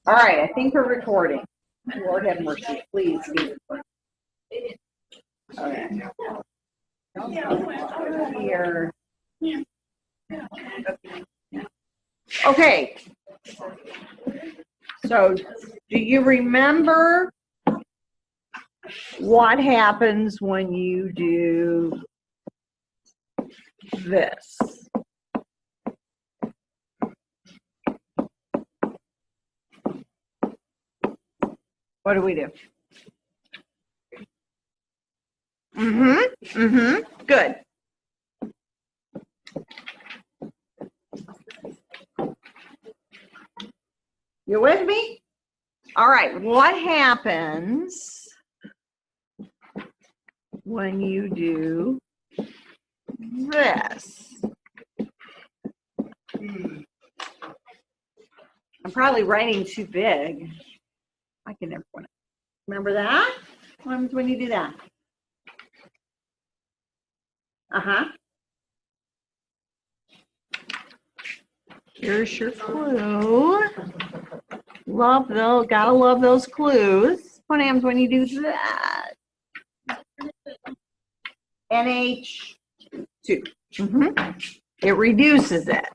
All right, I think we're recording. Lord have mercy, please be recording. Okay. Here. Okay. So, do you remember what happens when you do this? What do we do? Good. You with me? All right, what happens when you do this? I'm probably writing too big. I can never put it. Remember that? What happens when you do that? Here's your clue. Love those, gotta love those clues. What happens when you do that? NH2. It reduces it.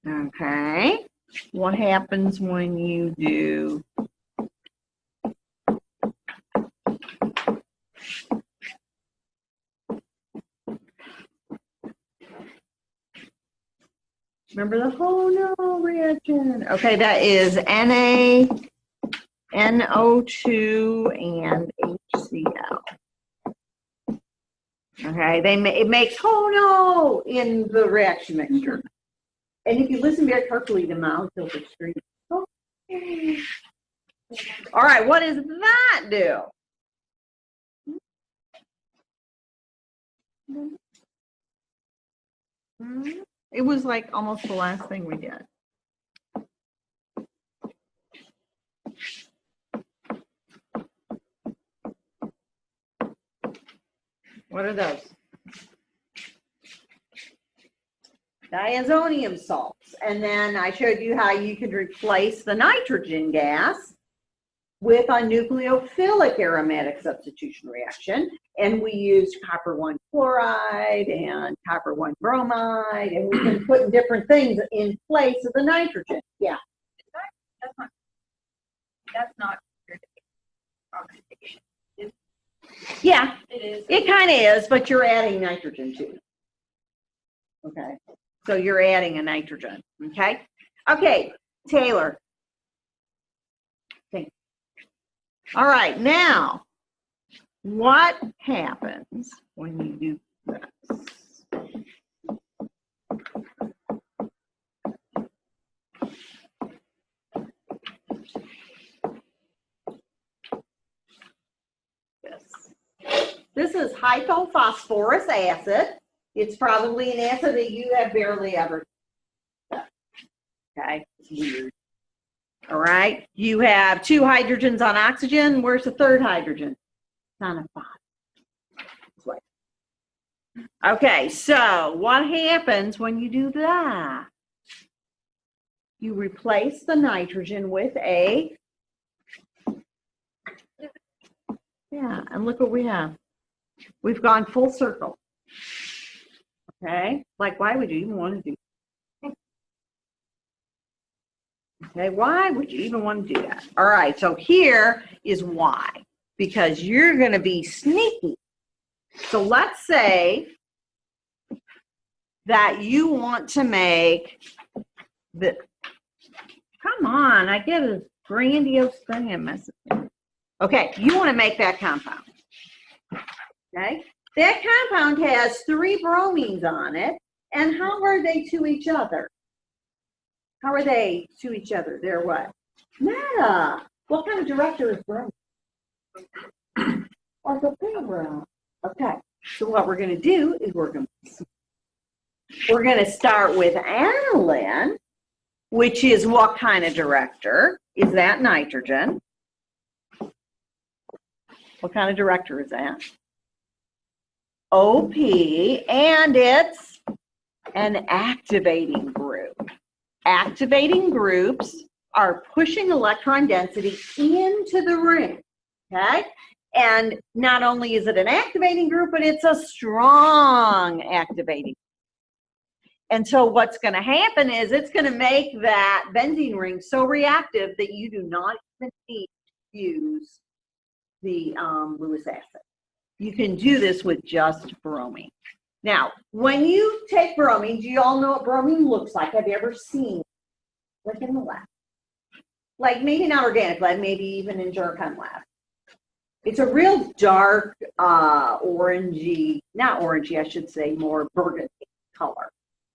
Okay. What happens when you do remember the Phonol reaction? Okay, that is Na, NO2, and HCl. Okay, it makes Phonol in the reaction mixture. And if you listen very carefully, the molecules are screaming. Okay. All right, what does that do? It was like almost the last thing we did. What are those? Diazonium salts. And then I showed you how you could replace the nitrogen gas with a nucleophilic aromatic substitution reaction. And we used copper 1 chloride and copper 1 bromide, and we can put different things in place of the nitrogen. Yeah. That's not oxidation. Yeah, It is. it kind of is, but you're adding nitrogen too. Okay, so you're adding a nitrogen. Okay, okay, Taylor. Okay. All right, now, what happens when you do this? This is hypophosphorus acid. It's probably an acid that you have barely ever done. Okay, it's weird. All right, you have 2 hydrogens on oxygen. Where's the third hydrogen? It's on a bottom. Okay, so what happens when you do that? You replace the nitrogen with a, yeah, and look what we have. We've gone full circle. Okay, like why would you even want to do that? Okay, why would you even want to do that? All right, so here is why. Because you're going to be sneaky. So let's say that you want to make the, come on, I get a grandiose thing and message. Okay, you want to make that compound. Okay, that compound has 3 bromines on it, and how are they to each other? How are they to each other? They're what? Meta. What kind of director is bromine? Orthopedra. Okay, so what we're going to do is we're going to start with aniline, which is what kind of director? Is that nitrogen? What kind of director is that? OP, and it's an activating group. Activating groups are pushing electron density into the ring, okay? And not only is it an activating group, but it's a strong activating. And so what's going to happen is it's going to make that benzene ring so reactive that you do not even need to use the Lewis acid. You can do this with just bromine. Now, when you take bromine, do you all know what bromine looks like? Have you ever seen it? Like in the lab? Like maybe not organic lab, maybe even in Jerchem lab. It's a real dark orangey, not orangey, I should say, more burgundy color.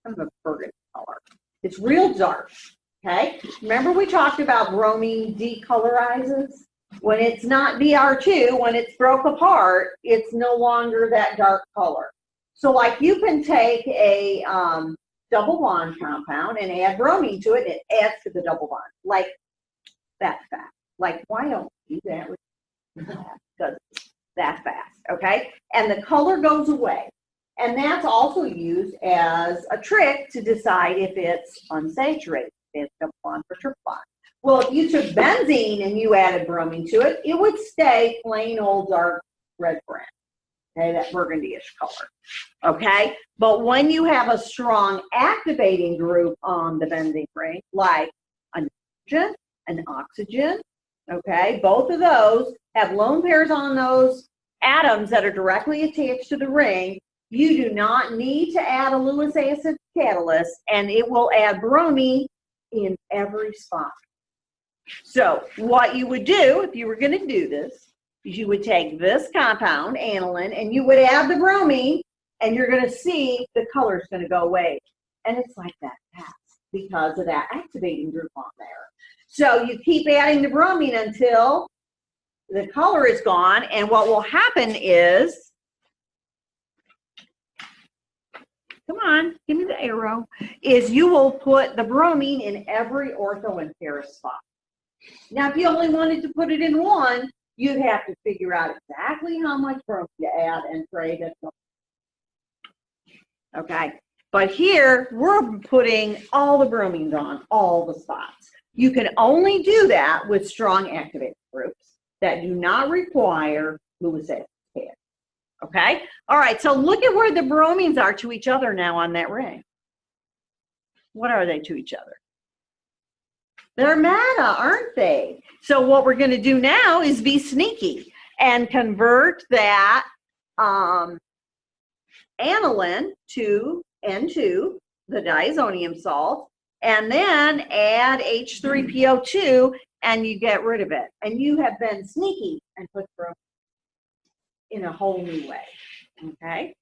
Kind of a burgundy color. It's real dark, okay? Remember we talked about bromine decolorizes? When it's not Br2, when it's broke apart, it's no longer that dark color. So like you can take a double bond compound and add bromine to it, and it adds to the double bond, like that fast. Like, why don't we do that? Because that fast, okay? And the color goes away. And that's also used as a trick to decide if it's unsaturated, if it's double bond or triple bond. Well, if you took benzene and you added bromine to it, it would stay plain old dark red brown, okay, that burgundy-ish color, okay? But when you have a strong activating group on the benzene ring, like a nitrogen, an oxygen, okay, both of those have lone pairs on those atoms that are directly attached to the ring, you do not need to add a Lewis acid catalyst, and it will add bromine in every spot. So what you would do if you were going to do this is you would take this compound, aniline, and you would add the bromine, and you're going to see the color is going to go away. And it's like that fast because of that activating group on there. So you keep adding the bromine until the color is gone, and what will happen is, come on, give me the arrow, is you will put the bromine in every ortho and para spot. Now, if you only wanted to put it in one, you'd have to figure out exactly how much bromine to add and pray that. Okay, but here we're putting all the bromines on all the spots. You can only do that with strong activating groups that do not require Lewis acid. Okay, all right, so look at where the bromines are to each other now on that ring. What are they to each other? They're meta, aren't they? So what we're going to do now is be sneaky and convert that aniline to N2, the diazonium salt, and then add H3PO2, and you get rid of it. And you have been sneaky and put bromine in a whole new way. Okay?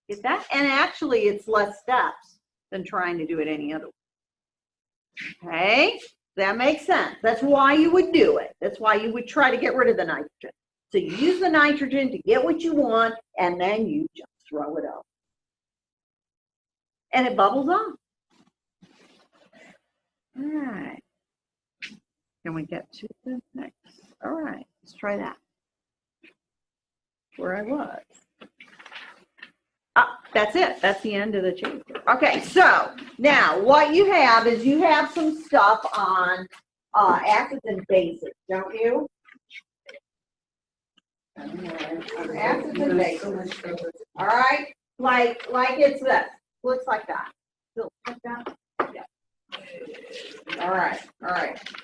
Get that? And actually, it's less steps than trying to do it any other way. Okay? That makes sense. That's why you would do it. That's why you would try to get rid of the nitrogen. So you use the nitrogen to get what you want, and then you just throw it out. And it bubbles on. All right. Can we get to the next? All right. Let's try that. Where I was. That's it. That's the end of the chapter. Okay, so now what you have is you have some stuff on acids and bases, don't you? Acids and bases. All right, like it's this. Looks like that. Looks like that. Yeah. All right.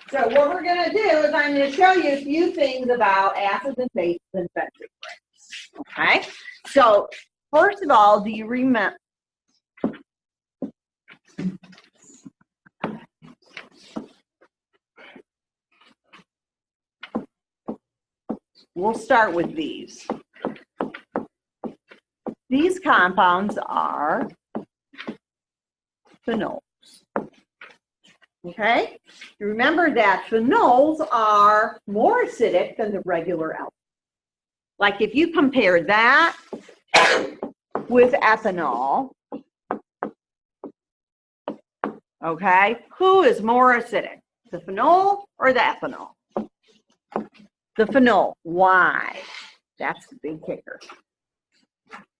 So what we're going to do is I'm going to show you a few things about acids and bases and benzoic rings. Okay. So first of all, do you remember? We'll start with these. These compounds are phenols. Okay? You remember that phenols are more acidic than the regular alcohol. Like if you compare that with ethanol, okay, who is more acidic, the phenol or the ethanol? The phenol. Why? That's the big kicker.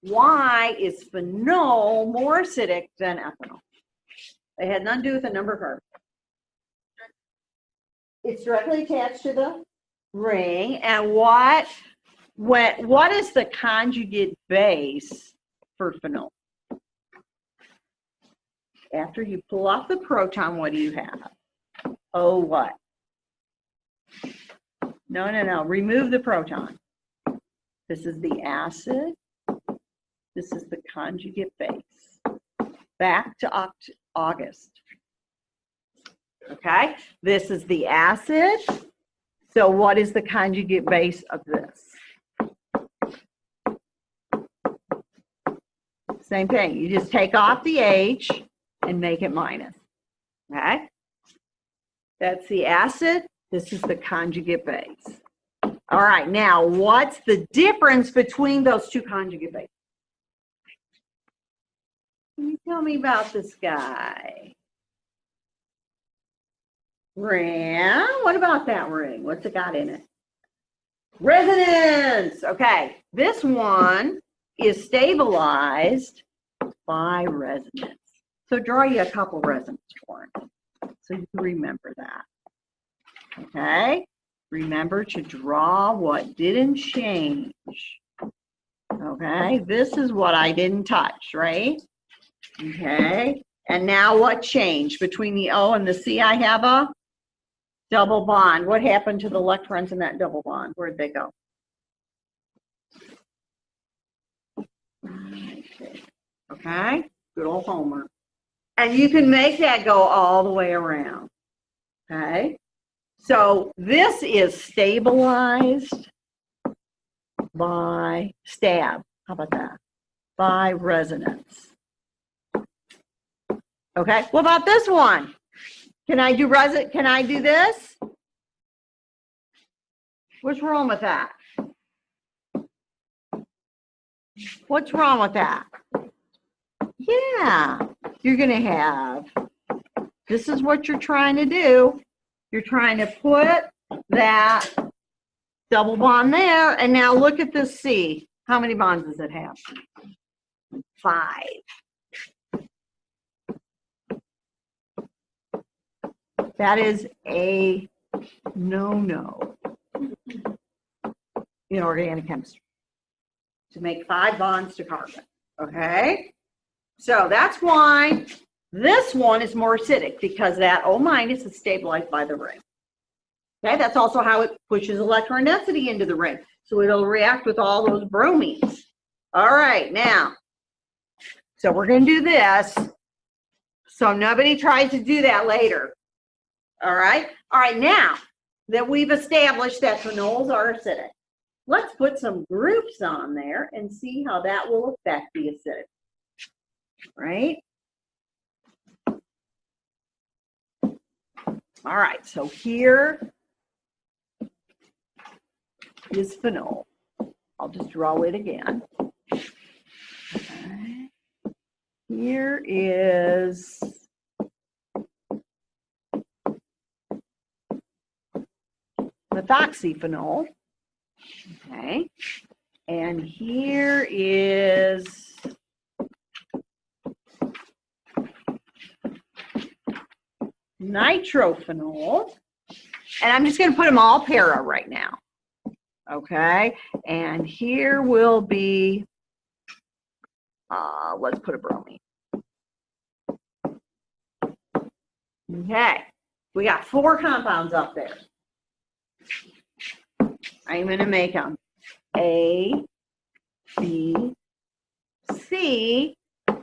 Why is phenol more acidic than ethanol? It had nothing to do with the number of carbons. It's directly attached to the ring. And what is the conjugate base for phenol? After you pull off the proton, what do you have? Oh, what? No. Remove the proton. This is the acid. This is the conjugate base. Back to August. Okay? This is the acid. So what is the conjugate base of this? Same thing. You just take off the H and make it minus. Okay? That's the acid. This is the conjugate base. All right, now what's the difference between those two conjugate bases? Can you tell me about this guy? Ring. What about that ring? What's it got in it? Resonance. Okay, this one is stabilized by resonance. So draw you a couple resonance forms so you can remember that. Okay, remember to draw what didn't change. Okay, this is what I didn't touch, right? Okay, and now what changed? Between the O and the C, I have a double bond. What happened to the electrons in that double bond? Where'd they go? Okay, good old Homer. And you can make that go all the way around. Okay, so this is stabilized by stab. How about that? By resonance. Okay, what about this one? Can I do this? What's wrong with that? What's wrong with that? Yeah, you're going to have, this is what you're trying to do. You're trying to put that double bond there, and now look at this C. How many bonds does it have? 5. That is a no-no in organic chemistry, to make 5 bonds to carbon, okay? So that's why this one is more acidic, because that O- is stabilized by the ring. Okay, that's also how it pushes electron density into the ring. So it'll react with all those bromines. All right, now, so we're going to do this, so nobody tries to do that later. All right, now that we've established that phenols are acidic, let's put some groups on there and see how that will affect the acidity. Right? All right, so here is phenol. I'll just draw it again. Okay. Here is methoxyphenol. Okay. And here is nitrophenol, and I'm just going to put them all para right now. Okay, and here will be, let's put a bromine. Okay, we got 4 compounds up there. I'm going to make them A, B, C,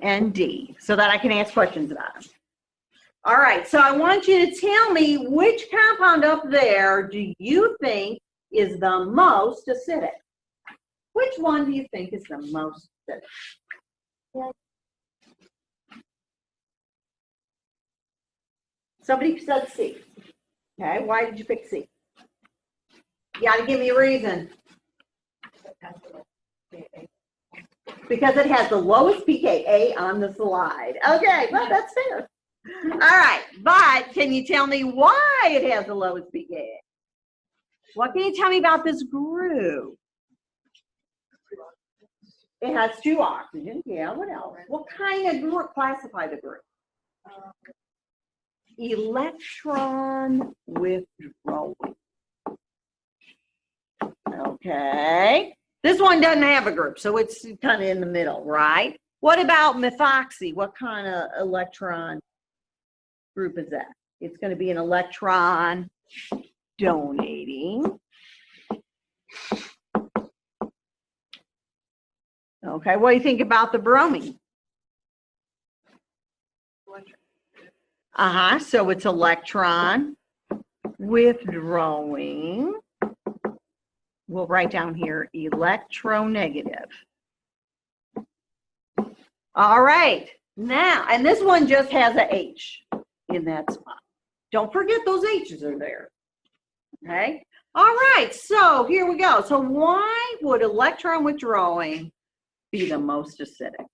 and D, so that I can ask questions about them. All right, so I want you to tell me which compound up there do you think is the most acidic? Which one do you think is the most acidic? Yeah. Somebody said C. Okay, why did you pick C? You got to give me a reason. Because it has the lowest pKa on the slide. Okay, well, that's fair. All right, but can you tell me why it has the lowest pKa? What can you tell me about this group? It has 2 oxygens. Yeah, what else? What kind of group? Classify the group. Electron withdrawing. Okay. This one doesn't have a group, so it's kind of in the middle, right? What about methoxy? What kind of electron group is that? It's going to be an electron donating. Okay, what do you think about the bromine? So it's electron withdrawing. We'll write down here electronegative. All right, now, and this one just has a H in that spot. Don't forget those H's are there. Okay, all right, so here we go. So why would electron withdrawing be the most acidic?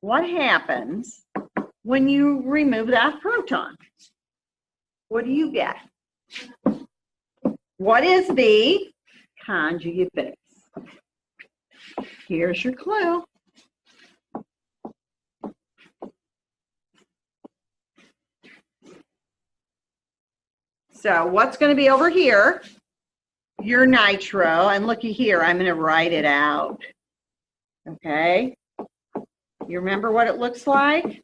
What happens when you remove that proton? What do you get? What is the conjugate base? Here's your clue. So what's going to be over here? Your nitro, and looky here, I'm going to write it out. Okay? You remember what it looks like?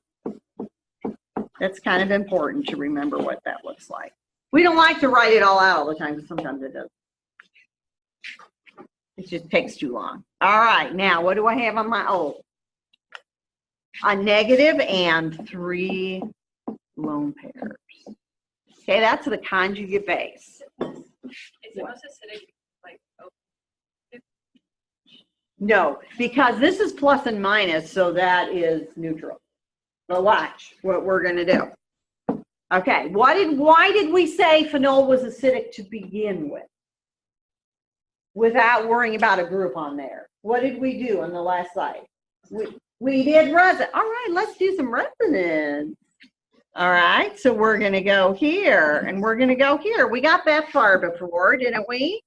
That's kind of important to remember what that looks like. We don't like to write it all out all the time, because sometimes it does. It just takes too long. All right, now what do I have on my a negative and 3 lone pairs. Okay, that's the conjugate base. Is it most acidic like No, because this is plus and minus, so that is neutral. But watch what we're going to do. Okay, why did we say phenol was acidic to begin with? Without worrying about a group on there. What did we do on the last slide? We did resin. All right, let's do some resonance. All right, so we're going to go here, and we're going to go here. We got that far before, didn't we?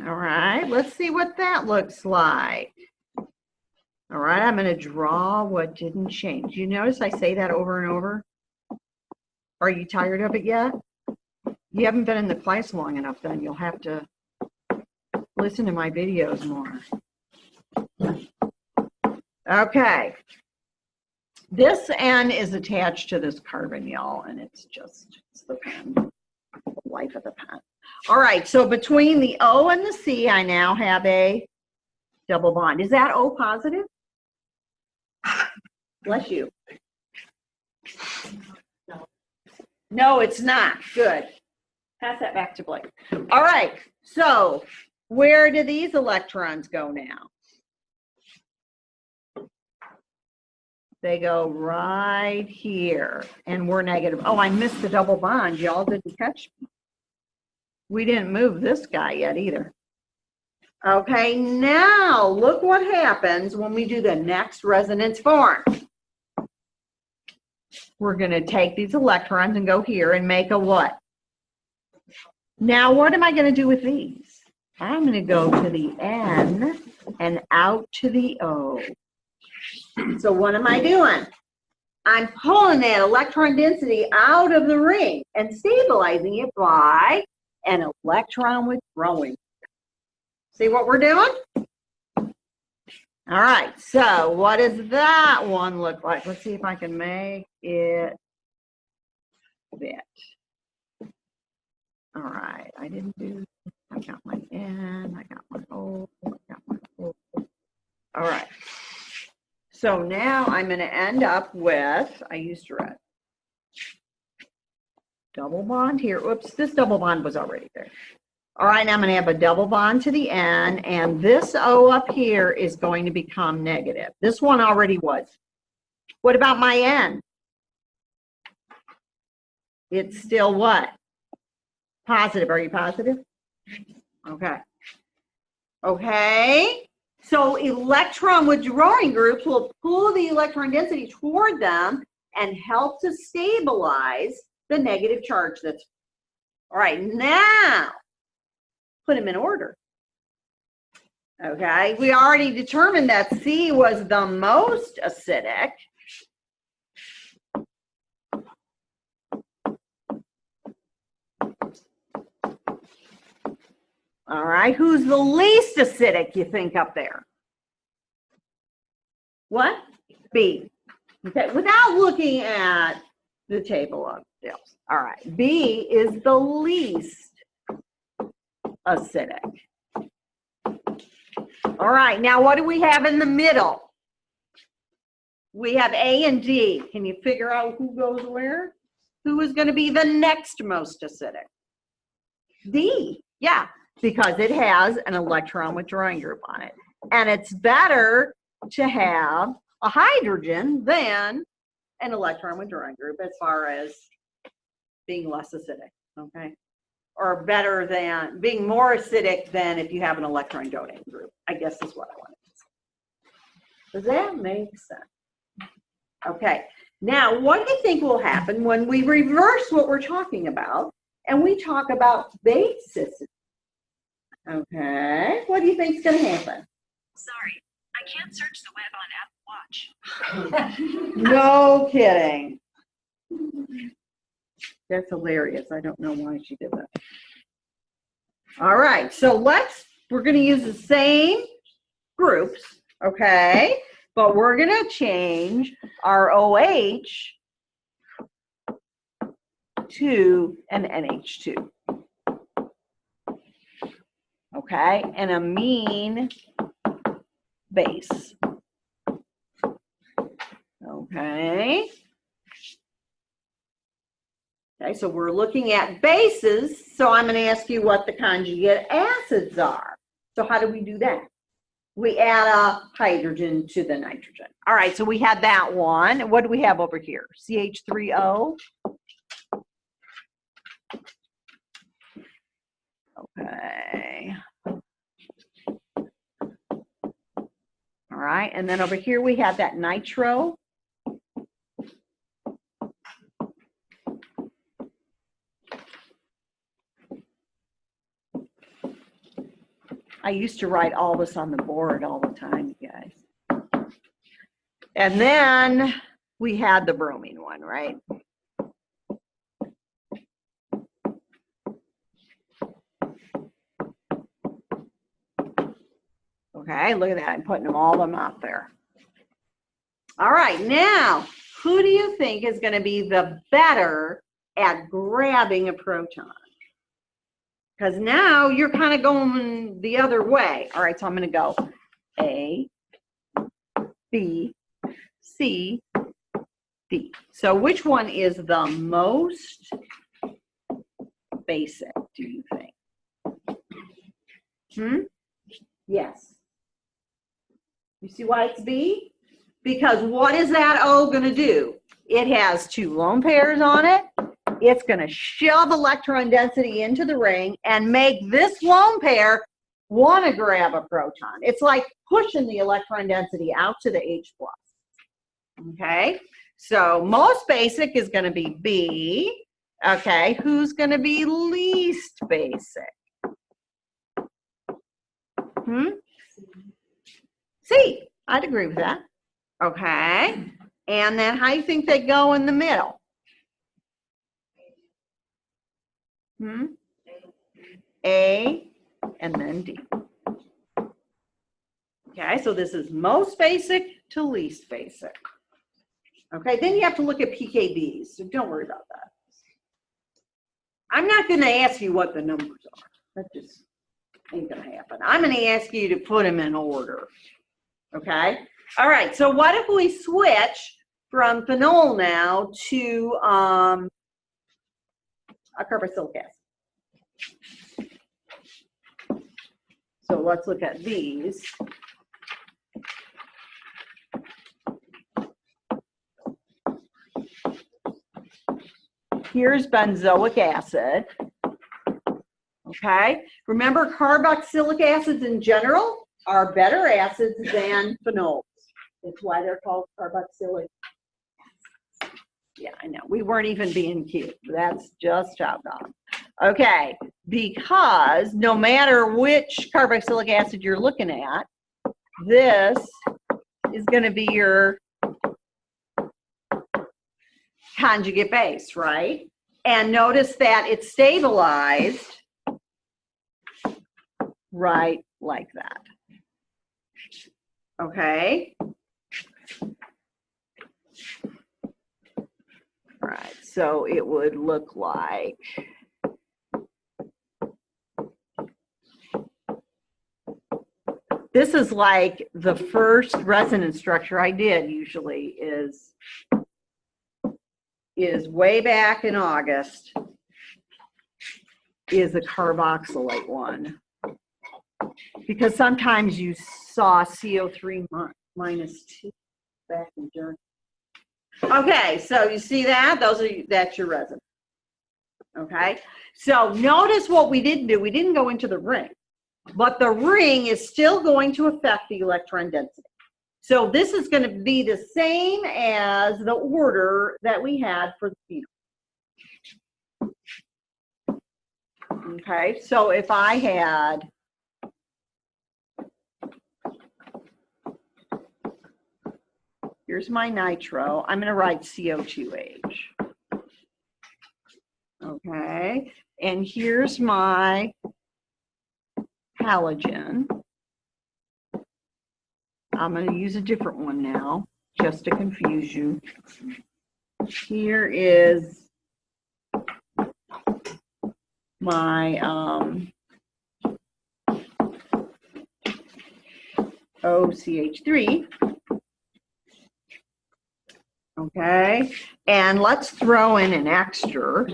All right, let's see what that looks like. All right, I'm going to draw what didn't change. You notice I say that over and over? Are you tired of it yet? You haven't been in the class long enough, then you'll have to listen to my videos more. Okay. This N is attached to this carbon, y'all, and it's the pen, the life of the pen. All right, so between the O and the C, I now have a double bond. Is that O positive? Bless you. No, it's not. Good. Pass that back to Blake. All right, so where do these electrons go now? They go right here, and we're negative. Oh, I missed the double bond. Y'all didn't catch me. We didn't move this guy yet either. Okay, now look what happens when we do the next resonance form. We're going to take these electrons and go here and make a what? Now, what am I going to do with these? I'm going to go to the N and out to the O. So what am I doing? I'm pulling that electron density out of the ring and stabilizing it by an electron withdrawing. See what we're doing? All right, so what does that one look like? Let's see if I can make it fit. All right, I didn't do, I got my N, I got my O, I got my O. All right. So now I'm going to end up with, I used red. Double bond here. Oops, this double bond was already there. All right, now I'm going to have a double bond to the N, and this O up here is going to become negative. This one already was. What about my N? It's still what? Positive. Are you positive? Okay. Okay. So electron withdrawing groups will pull the electron density toward them and help to stabilize the negative charge that's. All right, now put them in order. Okay, we already determined that C was the most acidic. All right, who's the least acidic, you think, up there? What? B. Okay, without looking at the table of deals. All right, B is the least acidic. All right, now what do we have in the middle? We have A and D. Can you figure out who goes where? Who is going to be the next most acidic? D, yeah, because it has an electron withdrawing group on it. And it's better to have a hydrogen than an electron withdrawing group as far as being less acidic, okay? Or better than, being more acidic than if you have an electron donating group, I guess is what I wanted to say. Does that make sense? Okay, now what do you think will happen when we reverse what we're talking about and we talk about basicity? Okay, what do you think is going to happen? Sorry, I can't search the web on Apple Watch. No kidding. That's hilarious. I don't know why she did that. All right, so we're going to use the same groups, okay? But we're going to change our OH to an NH2. Okay, an amine base. Okay. Okay, so we're looking at bases, so I'm going to ask you what the conjugate acids are. So how do we do that? We add a hydrogen to the nitrogen. All right, so we had that one. What do we have over here? CH3O. Okay. All right, and then over here we have that nitro. I used to write all this on the board all the time, you guys. And then we had the bromine one, right? Okay, look at that. I'm putting them all out there. All right, now, who do you think is going to be the better at grabbing a proton? Because now you're kind of going the other way. All right, so I'm going to go A, B, C, D. So which one is the most basic, do you think? Yes. You see why it's B? Because what is that O going to do? It has two lone pairs on it. It's going to shove electron density into the ring and make this lone pair want to grab a proton. It's like pushing the electron density out to the H+. Okay, so most basic is going to be B. Okay, who's going to be least basic? C. I'd agree with that. Okay, and then how do you think they go in the middle? A and then D. Okay, so this is most basic to least basic. Okay, then you have to look at PKBs, so don't worry about that. I'm not going to ask you what the numbers are. That just ain't going to happen. I'm going to ask you to put them in order. Okay? All right, so what if we switch from phenol now to a carboxylic acid? So let's look at these. Here's benzoic acid. Okay, remember carboxylic acids in general are better acids than phenols. That's why they're called carboxylic acids. Yeah, I know. We weren't even being cute. That's just how gone. Okay, because no matter which carboxylic acid you're looking at, this is going to be your conjugate base, right? And notice that it's stabilized right like that. Okay? All right, so it would look like this is like the first resonance structure I did usually is way back in August is a carboxylate one. Because sometimes you saw CO3 minus 2 back in June. Okay, so you see that? That's your resin. Okay, so notice what we didn't do. We didn't go into the ring, but the ring is still going to affect the electron density. So this is going to be the same as the order that we had for the phenol. Okay, so if I had here's my nitro. I'm going to write CO2H. Okay. And here's my halogen. I'm going to use a different one now, just to confuse you. Here is my OCH3. Okay, and let's throw in an extra.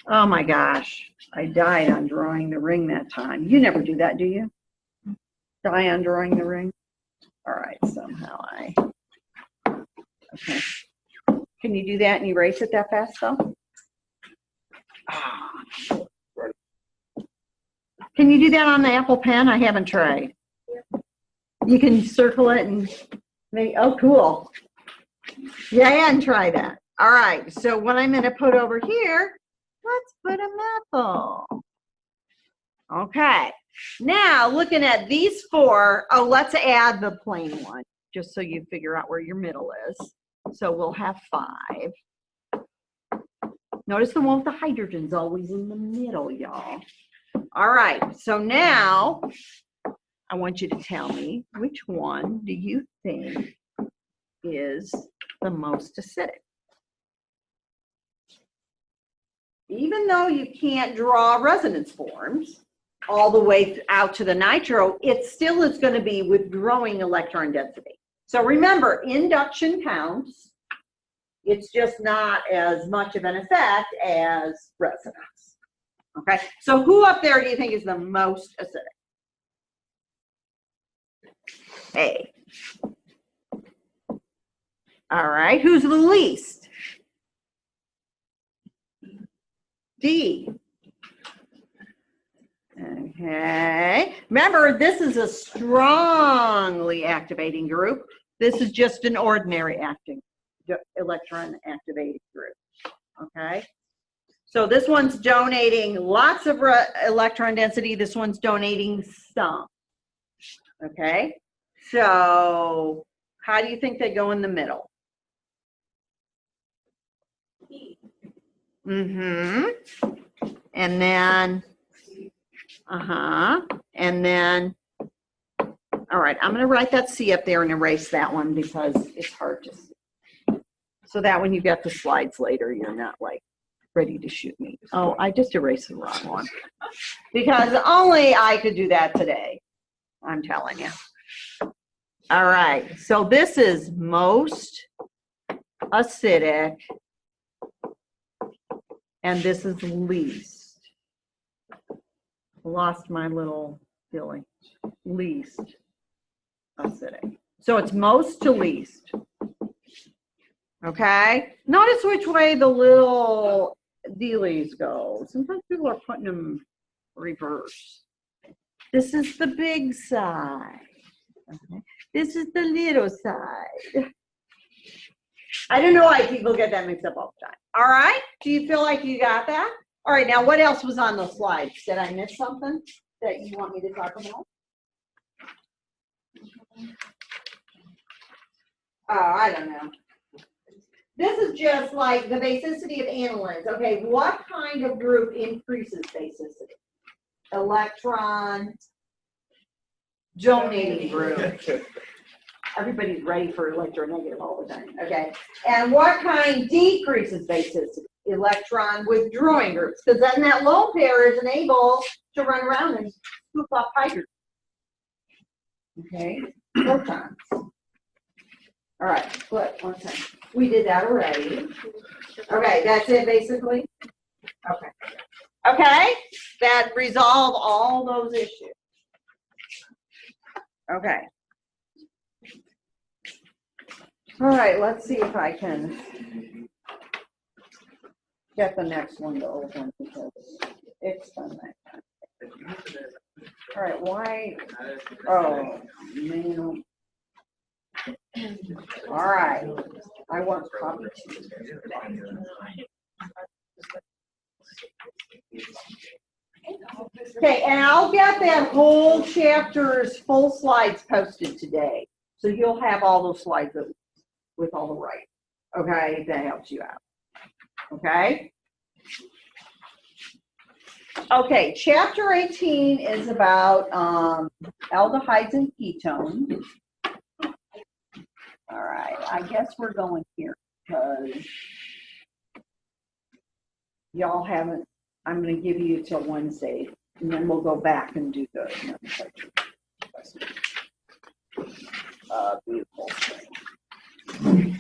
Oh my gosh, I died on drawing the ring that time. You never do that, do you? Die on drawing the ring? All right, somehow okay. Can you do that and erase it that fast though? Can you do that on the Apple Pen? I haven't tried. You can circle it and maybe, oh cool. Yeah, and try that. All right, so what I'm going to put over here, let's put a methyl. Okay, now looking at these four, oh, let's add the plain one, just so you figure out where your middle is. So we'll have 5. Notice the one with the hydrogen's always in the middle, y'all. All right, so now I want you to tell me which one do you think is the most acidic. Even though you can't draw resonance forms all the way out to the nitro, it still is going to be with growing electron density. So remember, induction counts. It's just not as much of an effect as resonance. Okay, so who up there do you think is the most acidic? A. All right, who's the least? D. Okay, remember this is a strongly activating group. This is just an ordinary electron activating group. Okay, so this one's donating lots of electron density. This one's donating some. Okay, so how do you think they go in the middle? And then, and then, all right, I'm going to write that C up there and erase that one because it's hard to see. So that when you get the slides later, you're not like ready to shoot me. Oh, I just erased the wrong one because only I could do that today. I'm telling you. All right, so this is most acidic. And this is least. Lost my little feeling. Least acidic. So it's most to least. Okay? Notice which way the little dealies go. Sometimes people are putting them reverse. This is the big side. Okay? This is the little side. I don't know why people get that mixed up all the time. All right? Do you feel like you got that? All right, now what else was on those slides? Did I miss something that you want me to talk about? Oh, I don't know. This is just like the basicity of anilines. Okay, what kind of group increases basicity? Electron donating group. Everybody's ready for electronegative all the time. Okay, and what kind decreases basicity? Electron withdrawing groups, because then that lone pair isn't able to run around and scoop up hydrogen. Okay, protons. All right, flip one time. We did that already. Okay, that's it basically. Okay. Okay, that resolve all those issues. Okay. All right, let's see if I can get the next one to open because it's done that time. All right, why? Oh, man. All right, I want copy two. Okay, and I'll get that whole chapter's full slides posted today. So you'll have all those slides with all the right. Okay, that helps you out. Okay? Okay, chapter 18 is about aldehydes and ketones. All right, I guess we're going here because y'all haven't, I'm going to give you till Wednesday, and then we'll go back and do the beautiful thing.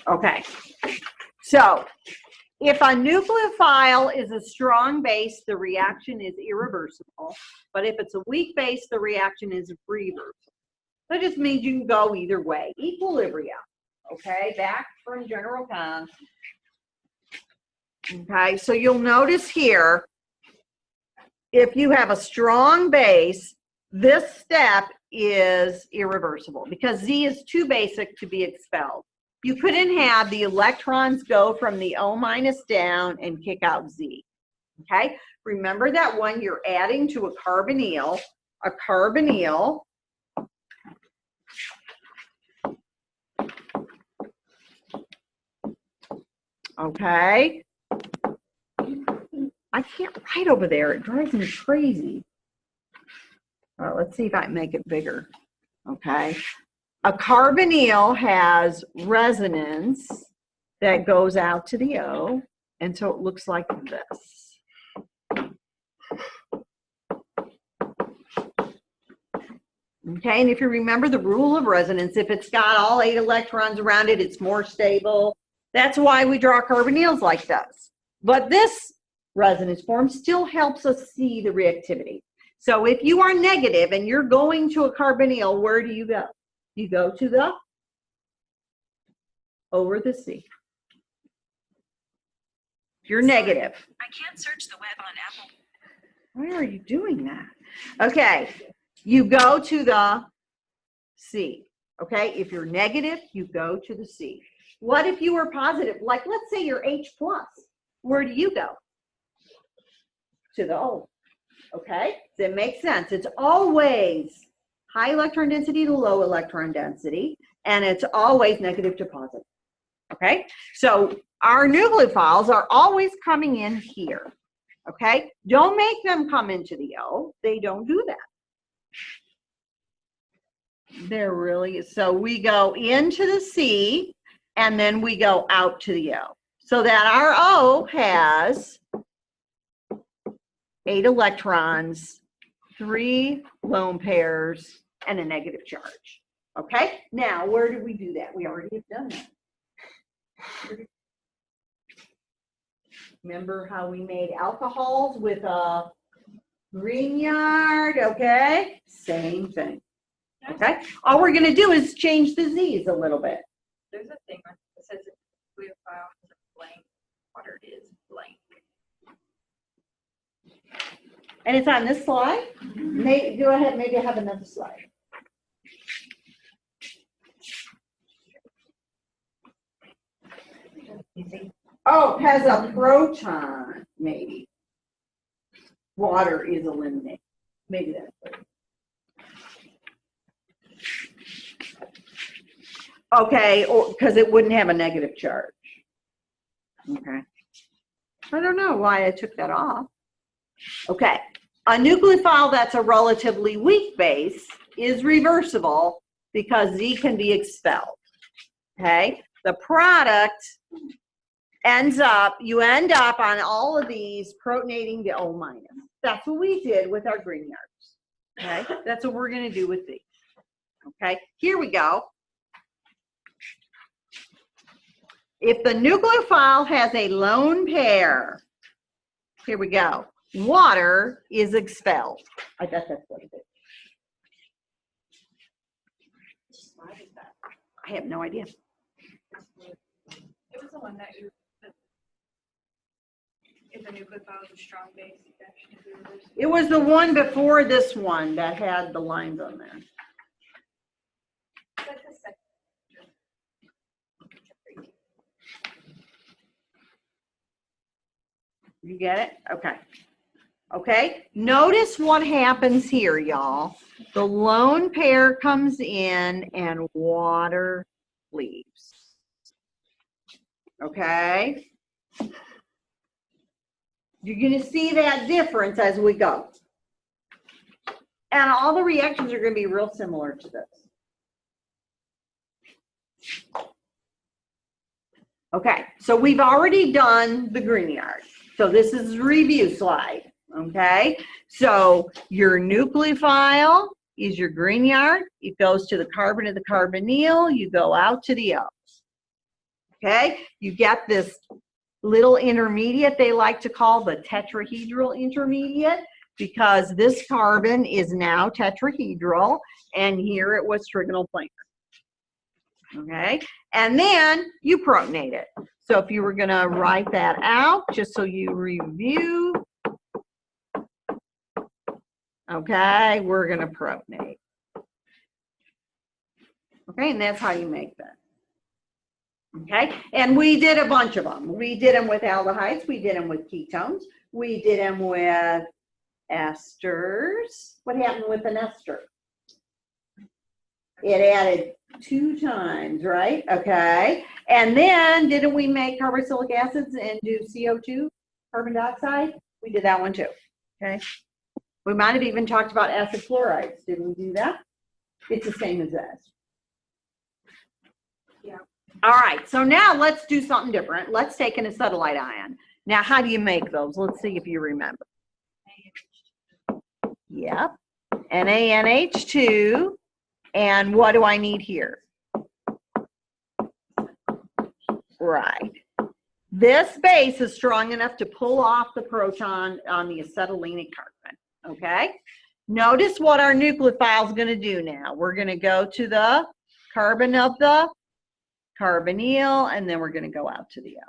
Okay, so if a nucleophile is a strong base, the reaction is irreversible. But if it's a weak base, the reaction is reversible. That just means you can go either way. Equilibrium. Okay, back from general cons. Okay, so you'll notice here, if you have a strong base, this step is irreversible because Z is too basic to be expelled. You couldn't have the electrons go from the O- down and kick out Z. Okay, remember that when you're adding to a carbonyl, okay, I can't write over there. It drives me crazy. All right, let's see if I can make it bigger. Okay. A carbonyl has resonance that goes out to the O, and so it looks like this. Okay, and if you remember the rule of resonance, if it's got all 8 electrons around it, it's more stable. That's why we draw carbonyls like this. But this resonance form still helps us see the reactivity. So if you are negative and you're going to a carbonyl, where do you go? You go to the over the C. You're negative. I can't search the web on Apple. Why are you doing that? Okay, you go to the C. Okay, if you're negative, you go to the C. What if you were positive? Like, let's say you're H+. Where do you go? To the O. Okay, does it make sense? It's always high electron density to low electron density, and it's always negative to positive. Okay, so our nucleophiles are always coming in here. Okay, don't make them come into the O. They don't do that. There really is. So we go into the C, and then we go out to the O. So that our O has 8 electrons, 3 lone pairs, and a negative charge. Okay, now where did we do that? We already have done that. Remember how we made alcohols with a green yard? Okay, same thing. Okay, all we're going to do is change the Z's a little bit. There's a thing that says nucleophile is blank, water is blank. And it's on this slide. Go ahead, maybe I have another slide. Oh, has a proton, maybe. Water is eliminated. Maybe that's it. Okay, or because it wouldn't have a negative charge. Okay. I don't know why I took that off. Okay. A nucleophile that's a relatively weak base is reversible because Z can be expelled. Okay. The product you end up on all of these protonating to O minus. That's what we did with our Grignards. Okay. That's what we're going to do with these. Okay. Here we go. If the nucleophile has a lone pair, here we go, water is expelled. I bet that's what it is. I have no idea. It was the one that you, if the nucleophile is a strong base, you actually do reverse it. It was the one before this one that had the lines on there. Like the second. You get it? Okay. Okay. Notice what happens here, y'all. The lone pair comes in and water leaves. Okay. You're going to see that difference as we go. And all the reactions are going to be real similar to this. Okay, so we've already done the Grignard. So this is a review slide, okay? So your nucleophile is your Grignard. It goes to the carbon of the carbonyl. You go out to the O's. Okay, you get this little intermediate they like to call the tetrahedral intermediate because this carbon is now tetrahedral and here it was trigonal planar. Okay, and then you protonate it. So if you were going to write that out, just so you review, okay, we're going to protonate. Okay, and that's how you make that. Okay, and we did a bunch of them. We did them with aldehydes. We did them with ketones. We did them with esters. What happened with an ester? It added 2 times, right? Okay. And then didn't we make carboxylic acids and do CO2, carbon dioxide? We did that one too. Okay. We might have even talked about acid fluorides. Didn't we do that? It's the same as this. Yeah. All right. So now let's do something different. Let's take an acetylide ion. Now, how do you make those? Let's see if you remember. Yep. NaNH2. And what do I need here? Right. This base is strong enough to pull off the proton on the acetylenic carbon. Okay? Notice what our nucleophile is going to do now. We're going to go to the carbon of the carbonyl, and then we're going to go out to the O.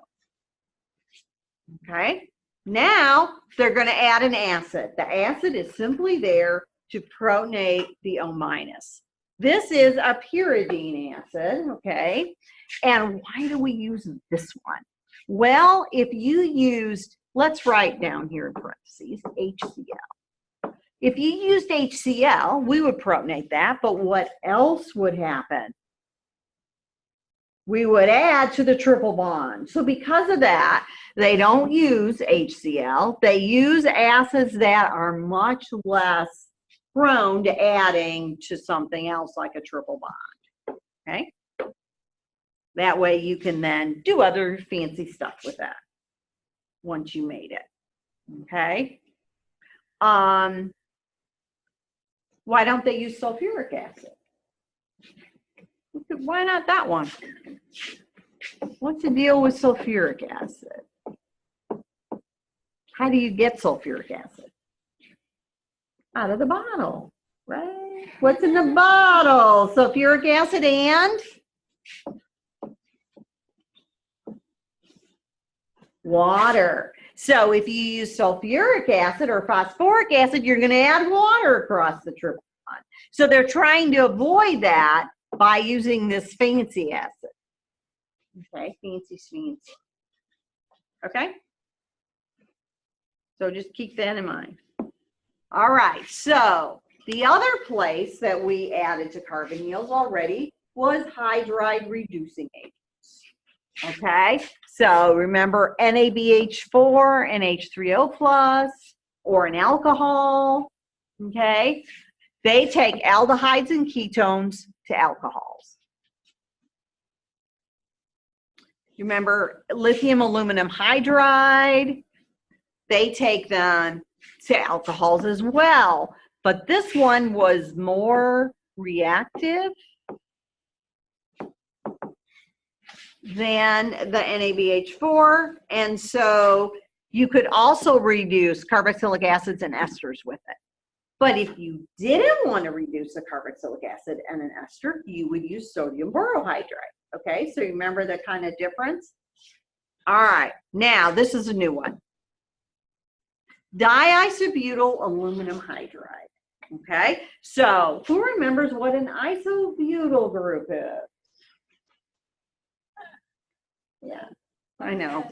Okay? Now, they're going to add an acid. The acid is simply there to protonate the O minus. This is a pyridine acid, okay? And why do we use this one? Well, if you used, let's write down here in parentheses, HCl. If you used HCl, we would protonate that, but what else would happen? We would add to the triple bond. So because of that, they don't use HCl. They use acids that are much less prone to adding to something else like a triple bond. Okay? That way you can then do other fancy stuff with that once you made it. Okay? Why don't they use sulfuric acid? Why not that one? What's the deal with sulfuric acid? How do you get sulfuric acid? Out of the bottle, right? What's in the bottle? Sulfuric acid and water. So if you use sulfuric acid or phosphoric acid, you're going to add water across the triple bond. So they're trying to avoid that by using this fancy acid. Okay, fancy. Okay? So just keep that in mind. All right, so the other place that we added to carbonyls already was hydride reducing agents. Okay, so remember NaBH4, NH3O+, or an alcohol, okay? They take aldehydes and ketones to alcohols. You remember lithium aluminum hydride? They take them to alcohols as well, but this one was more reactive than the NaBH4, and so you could also reduce carboxylic acids and esters with it. But if you didn't want to reduce the carboxylic acid and an ester, you would use sodium borohydride. Okay, so you remember the kind of difference? All right, now this is a new one. Diisobutyl aluminum hydride. Okay, so who remembers what an isobutyl group is? Yeah, I know.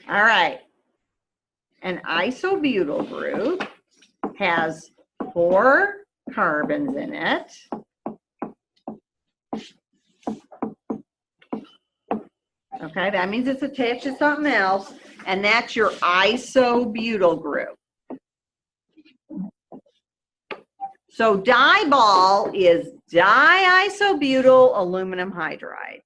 All right, an isobutyl group has 4 carbons in it. Okay, that means it's attached to something else, and that's your isobutyl group. So dibol is diisobutyl aluminum hydride.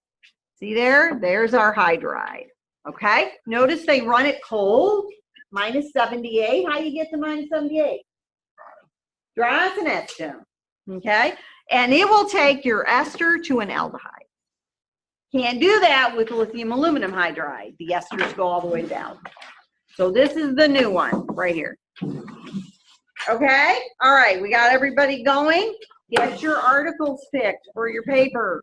See there? There's our hydride. Okay, notice they run it cold, -78. How do you get to -78? Dry as an acetone. Okay, and it will take your ester to an aldehyde. Can't do that with lithium aluminum hydride. The esters go all the way down. So this is the new one right here. Okay, all right, we got everybody going. Get your articles picked for your paper.